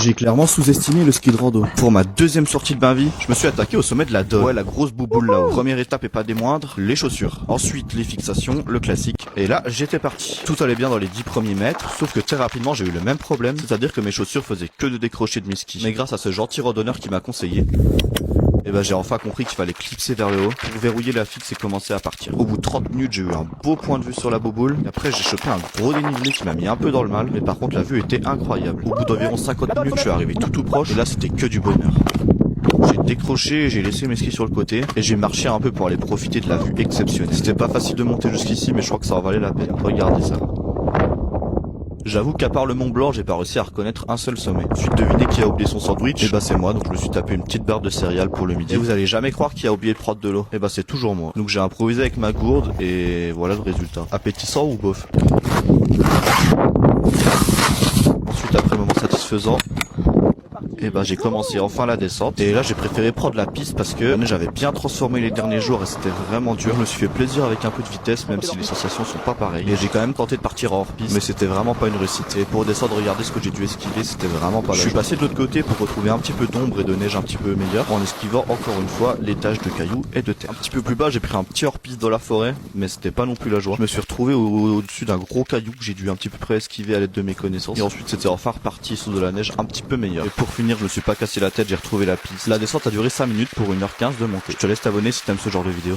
J'ai clairement sous-estimé le ski de rando. Pour ma deuxième sortie de ma vie, je me suis attaqué au sommet de la Dole. Ouais, la grosse bouboule là-haut. Première étape et pas des moindres, les chaussures. Ensuite, les fixations, le classique. Et là, j'étais parti. Tout allait bien dans les 10 premiers mètres, sauf que très rapidement, j'ai eu le même problème, c'est-à-dire que mes chaussures faisaient que de décrocher de mes skis. Mais grâce à ce gentil randonneur qui m'a conseillé, et ben j'ai enfin compris qu'il fallait clipser vers le haut pour verrouiller la fixe et commencer à partir. Au bout de 30 minutes, j'ai eu un beau point de vue sur la bouboule. Et après, j'ai chopé un gros dénivelé qui m'a mis un peu dans le mal. Mais par contre, la vue était incroyable. Au bout d'environ 50 minutes, je suis arrivé tout proche. Et là, c'était que du bonheur. J'ai décroché, j'ai laissé mes skis sur le côté et j'ai marché un peu pour aller profiter de la vue exceptionnelle. C'était pas facile de monter jusqu'ici, mais je crois que ça en valait la peine. Regardez ça. J'avoue qu'à part le Mont Blanc, j'ai pas réussi à reconnaître un seul sommet. Ensuite, devinez qui a oublié son sandwich? Et bah c'est moi, donc je me suis tapé une petite barre de céréales pour le midi. Et vous allez jamais croire qui a oublié de prendre de l'eau. Et bah c'est toujours moi. Donc j'ai improvisé avec ma gourde et voilà le résultat. Appétissant ou bof? Ensuite, après le moment satisfaisant, et bah j'ai commencé enfin la descente et là j'ai préféré prendre la piste parce que j'avais bien transformé les derniers jours et c'était vraiment dur. Je me suis fait plaisir avec un peu de vitesse même si les sensations sont pas pareilles. Et j'ai quand même tenté de partir hors piste mais c'était vraiment pas une réussite. Et pour descendre, regardez ce que j'ai dû esquiver, c'était vraiment pas là. Je suis passé de l'autre côté pour retrouver un petit peu d'ombre et de neige un petit peu meilleure en esquivant encore une fois les taches de cailloux et de terre. Un petit peu plus bas j'ai pris un petit hors piste dans la forêt mais c'était pas non plus la joie. Je me suis retrouvé au-dessus d'un gros caillou que j'ai dû un petit peu près esquiver à l'aide de mes connaissances. Et ensuite c'était enfin reparti sous de la neige un petit peu meilleure. Et pour finir, je me suis pas cassé la tête, j'ai retrouvé la piste. La descente a duré 5 minutes pour 1h15 de montée. Je te laisse t'abonner si t'aimes ce genre de vidéo.